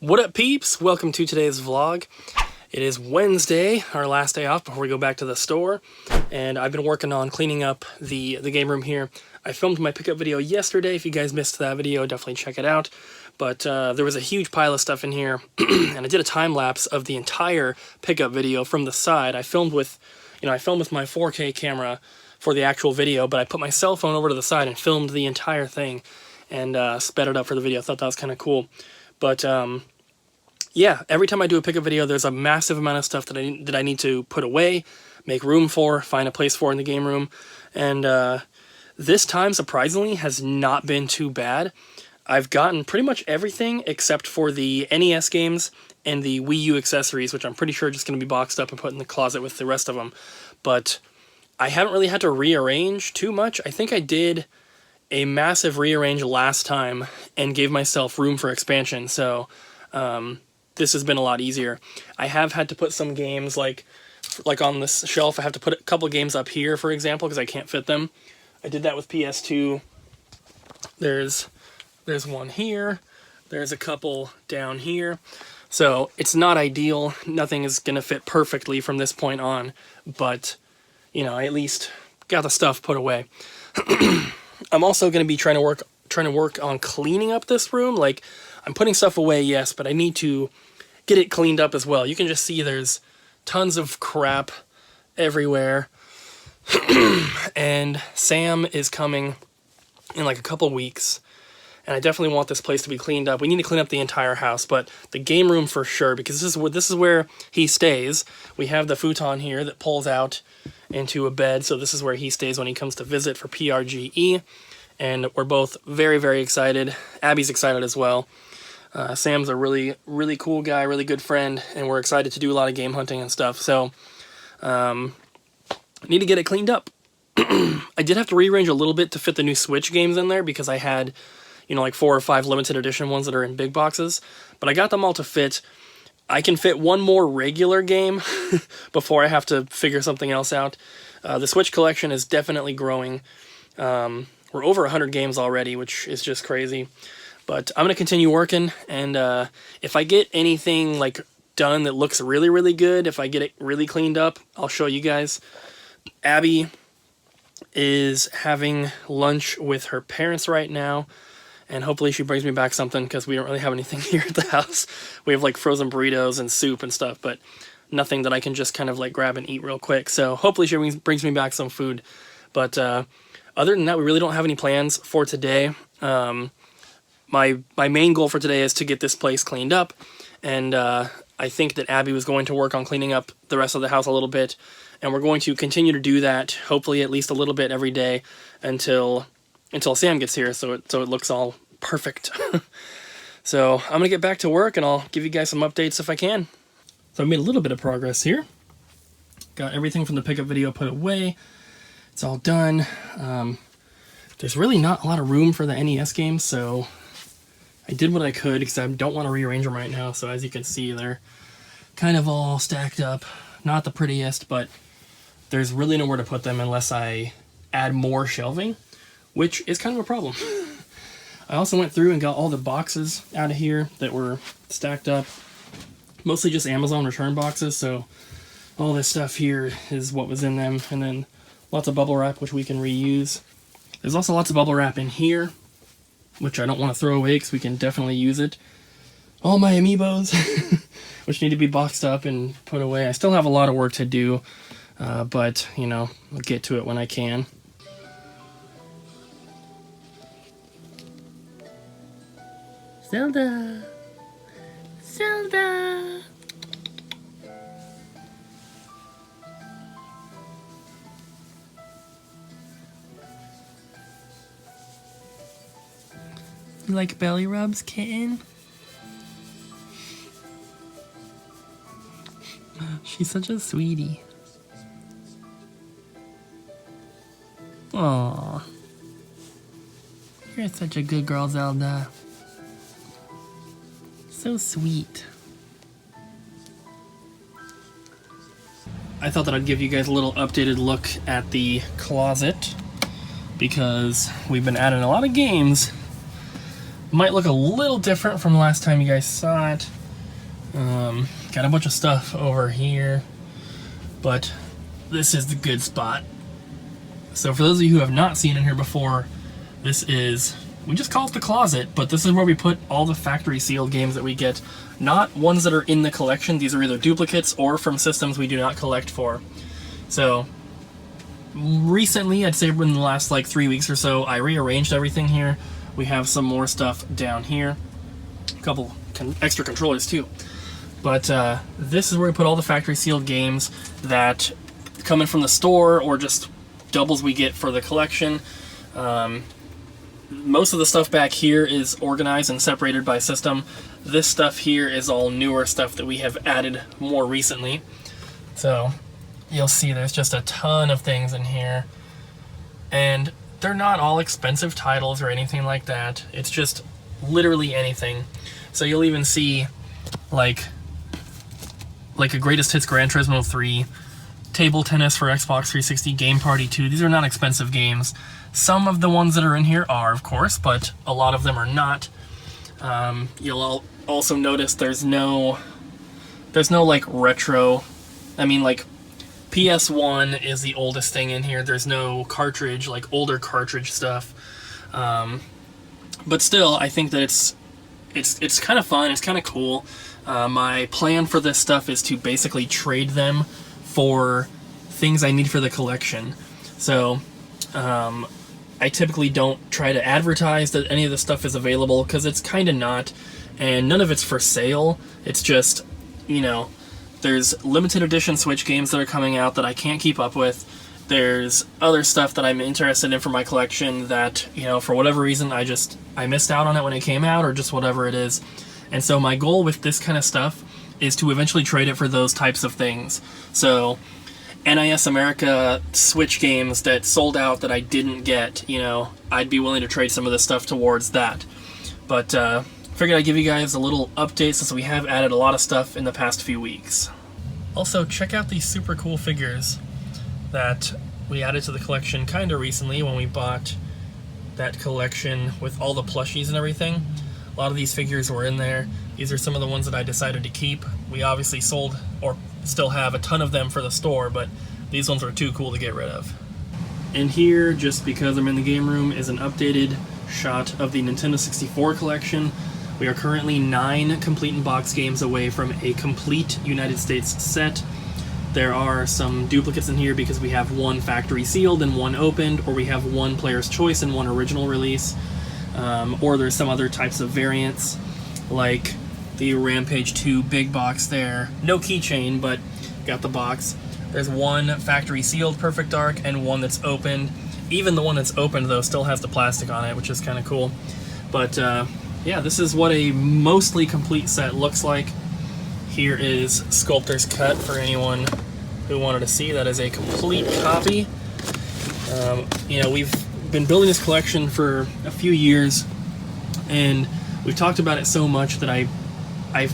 What up, peeps? Welcome to today's vlog. It is Wednesday, our last day off before we go back to the store, and I've been working on cleaning up the game room here. I filmed my pickup video yesterday. If you guys missed that video, definitely check it out. But there was a huge pile of stuff in here, and I did a time lapse of the entire pickup video from the side. I filmed with my 4K camera for the actual video, but I put my cell phone over to the side and filmed the entire thing and sped it up for the video. I thought that was kind of cool. But yeah, every time I do a pickup video, there's a massive amount of stuff that I need to put away, make room for, find a place for in the game room. And this time, surprisingly, has not been too bad. I've gotten pretty much everything except for the NES games and the Wii U accessories, which I'm pretty sure are just going to be boxed up and put in the closet with the rest of them. But I haven't really had to rearrange too much. I think I did a massive rearrange last time and gave myself room for expansion, so this has been a lot easier. I have had to put some games like on this shelf. I have to put a couple games up here, for example, because I can't fit them. I did that with PS2. There's one here. There's a couple down here. So it's not ideal. Nothing is going to fit perfectly from this point on, but I at least got the stuff put away. I'm also going to be trying to work on cleaning up this room. Like, I'm putting stuff away, yes, but I need to get it cleaned up as well. You can just see there's tons of crap everywhere. And Sam is coming in like a couple weeks, and I definitely want this place to be cleaned up. We need to clean up the entire house, but the game room for sure, because this is where he stays. We have the futon here that pulls out into a bed, so this is where he stays when he comes to visit for PRGE, and we're both very, very excited. Abby's excited as well. Sam's a really, really cool guy, really good friend, and we're excited to do a lot of game hunting and stuff, so I need to get it cleaned up. I did have to rearrange a little bit to fit the new Switch games in there, because I had like 4 or 5 limited edition ones that are in big boxes, but I got them all to fit. I can fit one more regular game before I have to figure something else out. The Switch collection is definitely growing. We're over 100 games already, which is just crazy. But I'm going to continue working, and if I get anything like done that looks really, really good, if I get it really cleaned up, I'll show you guys. Abby is having lunch with her parents right now, and hopefully she brings me back something, because we don't really have anything here at the house. We have like frozen burritos and soup and stuff, but nothing that I can just kind of like grab and eat real quick. So hopefully she brings me back some food. But other than that, we really don't have any plans for today. My main goal for today is to get this place cleaned up, and I think that Abby was going to work on cleaning up the rest of the house a little bit, and we're going to continue to do that, hopefully at least a little bit every day until Sam gets here, so it looks all perfect. So I'm gonna get back to work, and I'll give you guys some updates if I can. So I made a little bit of progress here. Got everything from the pickup video put away. It's all done. There's really not a lot of room for the NES games, so I did what I could, because I don't want to rearrange them right now. So as you can see, they're kind of all stacked up. Not the prettiest, but there's really nowhere to put them unless I add more shelving, which is kind of a problem. I also went through and got all the boxes out of here that were stacked up. Mostly just Amazon return boxes, so all this stuff here is what was in them. And then lots of bubble wrap, which we can reuse. There's also lots of bubble wrap in here, which I don't want to throw away, because we can definitely use it. All my amiibos, which need to be boxed up and put away. I still have a lot of work to do, but, I'll get to it when I can. Zelda! Zelda! You like belly rubs, kitten? She's such a sweetie. Aww. You're such a good girl, Zelda. So sweet. I thought that I'd give you guys a little updated look at the closet, because we've been adding a lot of games Might look a little different from the last time you guys saw it. Got a bunch of stuff over here, but this is the good spot. So for those of you who have not seen it here before, this is, we just call it the closet, but this is where we put all the factory sealed games that we get. Not ones that are in the collection. These are either duplicates or from systems we do not collect for. So recently, I'd say in the last like 3 weeks or so, I rearranged everything here. We have some more stuff down here. A couple extra controllers too. But this is where we put all the factory sealed games that come in from the store or just doubles we get for the collection. Most of the stuff back here is organized and separated by system. This stuff here is all newer stuff that we have added more recently. So you'll see there's just a ton of things in here. And they're not all expensive titles or anything like that. It's just literally anything. So you'll even see like a Greatest Hits Gran Turismo 3, Table Tennis for Xbox 360, Game Party 2. These are not expensive games. Some of the ones that are in here are, of course, but a lot of them are not. You'll also notice there's no like retro. I mean, like PS1 is the oldest thing in here. There's no cartridge, like older cartridge stuff. But still, I think that it's kind of fun. It's kind of cool. My plan for this stuff is to basically trade them for things I need for the collection. So I typically don't try to advertise that any of this stuff is available, because it's kind of not, and none of it's for sale. It's just, you know, there's limited edition Switch games that are coming out that I can't keep up with. There's other stuff that I'm interested in for my collection that, you know, for whatever reason I missed out on it when it came out, or just whatever it is. And so my goal with this kind of stuff is to eventually trade it for those types of things. So NIS America Switch games that sold out that I didn't get, you know, I'd be willing to trade some of this stuff towards that. But figured I'd give you guys a little update since we have added a lot of stuff in the past few weeks. Also, check out these super cool figures that we added to the collection kind of recently when we bought that collection with all the plushies and everything. A lot of these figures were in there. These are some of the ones that I decided to keep. We obviously sold, or still have, a ton of them for the store, but these ones were too cool to get rid of. And here, just because I'm in the game room, is an updated shot of the Nintendo 64 collection. We are currently 9 complete in-box games away from a complete United States set. There are some duplicates in here because we have one factory sealed and one opened, or we have one player's choice and one original release. Or there's some other types of variants, like the Rampage 2 big box there. No keychain, but got the box. There's one factory sealed Perfect Dark and one that's opened. Even the one that's opened, though, still has the plastic on it, which is kind of cool. But yeah, this is what a mostly complete set looks like. Here is Sculptor's Cut for anyone who wanted to see. That is a complete copy. You know, we've been building this collection for a few years, and we've talked about it so much that I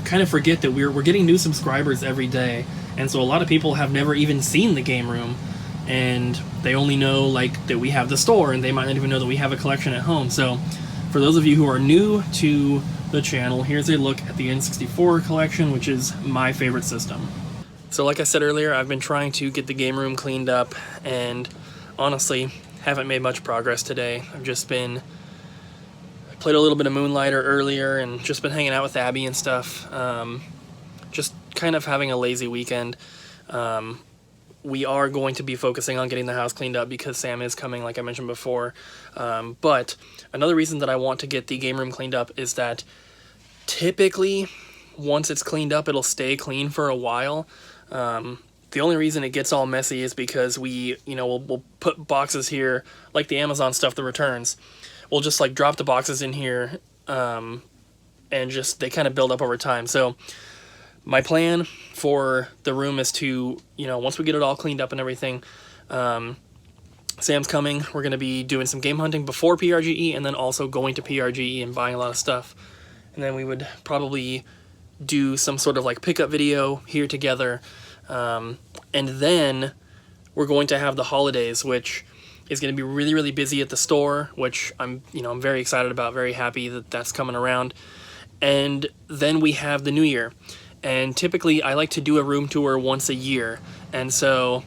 kind of forget that we're getting new subscribers every day, and so a lot of people have never even seen the game room, and they only know like that we have the store, and they might not even know that we have a collection at home. So for those of you who are new to the channel, here's a look at the N64 collection, which is my favorite system. So like I said earlier, I've been trying to get the game room cleaned up, and honestly haven't made much progress today. I played a little bit of Moonlighter earlier and just been hanging out with Abby and stuff. Just kind of having a lazy weekend. We are going to be focusing on getting the house cleaned up because Sam is coming, like I mentioned before. But another reason that I want to get the game room cleaned up is that typically once it's cleaned up, it'll stay clean for a while. The only reason it gets all messy is because we'll put boxes here, like the Amazon stuff, the returns. We'll just like drop the boxes in here, and just they kind of build up over time. So my plan for the room is to, once we get it all cleaned up and everything, Sam's coming. We're going to be doing some game hunting before PRGE, and then also going to PRGE and buying a lot of stuff. And then we would probably do some sort of like pickup video here together. And then we're going to have the holidays, which is going to be really, really busy at the store, which I'm very excited about, very happy that that's coming around. And then we have the new year. And typically I like to do a room tour once a year. And so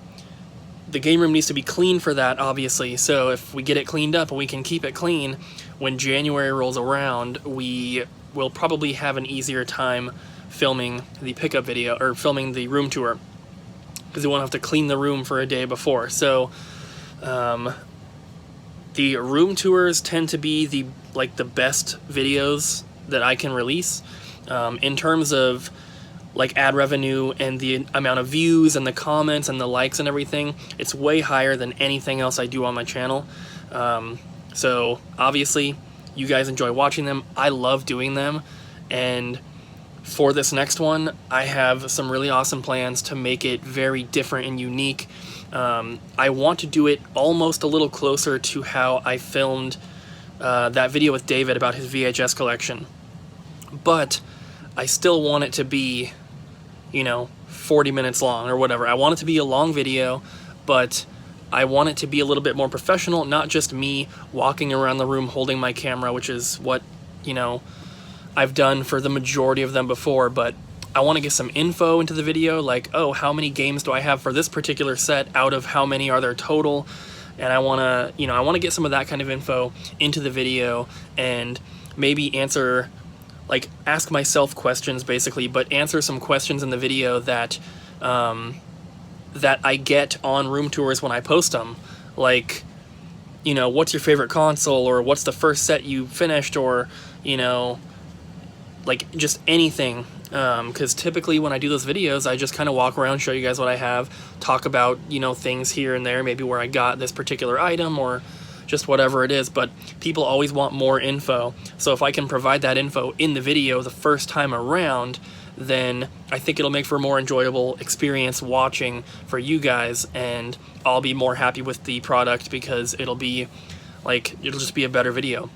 the game room needs to be clean for that, obviously. So if we get it cleaned up and we can keep it clean, when January rolls around, we will probably have an easier time filming the pickup video, or filming the room tour, because we won't have to clean the room for a day before. So the room tours tend to be the best videos that I can release in terms of like ad revenue and the amount of views and the comments and the likes and everything. It's way higher than anything else I do on my channel. So obviously you guys enjoy watching them. I love doing them, and for this next one I have some really awesome plans to make it very different and unique. I want to do it almost a little closer to how I filmed that video with David about his VHS collection, but I still want it to be 40 minutes long or whatever. I want it to be a long video, but I want it to be a little bit more professional, not just me walking around the room holding my camera, which is what, I've done for the majority of them before, but I want to get some info into the video, like, oh, how many games do I have for this particular set out of how many are there total? And I want to, get some of that kind of info into the video, and maybe ask myself questions basically, but answer some questions in the video that that I get on room tours when I post them. Like, what's your favorite console, or what's the first set you finished, or, just anything. Because typically when I do those videos, I just kind of walk around, show you guys what I have, talk about, things here and there, maybe where I got this particular item, or just whatever it is, but people always want more info. So if I can provide that info in the video the first time around, then I think it'll make for a more enjoyable experience watching for you guys, and I'll be more happy with the product because it'll just be a better video.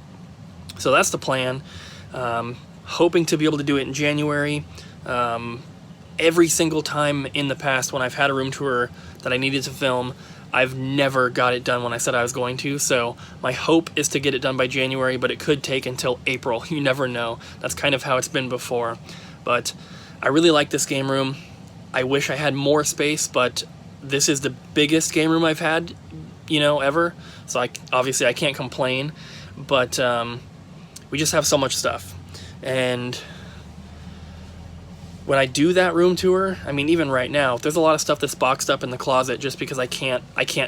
So that's the plan. Hoping to be able to do it in January. Every single time in the past when I've had a room tour that I needed to film, I've never got it done when I said I was going to, so my hope is to get it done by January, but it could take until April. You never know. That's kind of how it's been before. But I really like this game room. I wish I had more space, but this is the biggest game room I've had, ever. So obviously I can't complain, but we just have so much stuff. And when I do that room tour, even right now, there's a lot of stuff that's boxed up in the closet just because I can't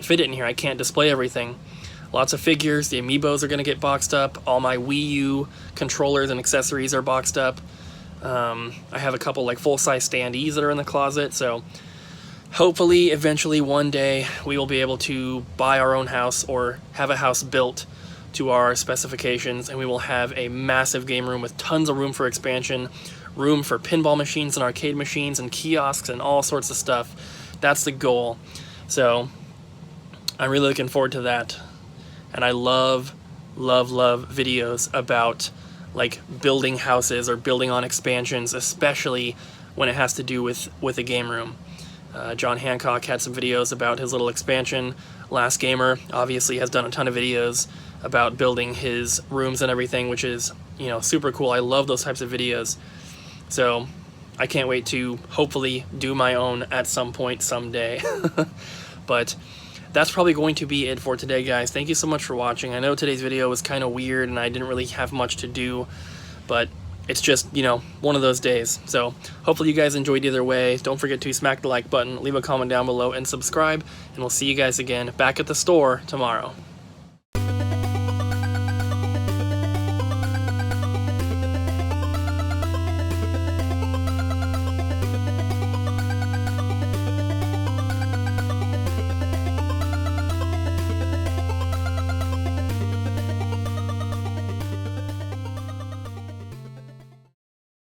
fit it in here. I can't display everything. Lots of figures, the amiibos are going to get boxed up. All my Wii U controllers and accessories are boxed up. I have a couple full-size standees that are in the closet, so hopefully eventually one day we will be able to buy our own house or have a house built to our specifications, and we will have a massive game room with tons of room for expansion, room for pinball machines and arcade machines and kiosks and all sorts of stuff. That's the goal. So I'm really looking forward to that. And I love videos about building houses or building on expansions, especially when it has to do with a game room. John Hancock had some videos about his little expansion. Last Gamer obviously has done a ton of videos about building his rooms and everything, which is super cool. I love those types of videos. So I can't wait to hopefully do my own at some point someday. But that's probably going to be it for today, guys. Thank you so much for watching. I know today's video was kind of weird and I didn't really have much to do, but it's just, one of those days. So hopefully you guys enjoyed either way. Don't forget to smack the like button, leave a comment down below, and subscribe, and we'll see you guys again back at the store tomorrow.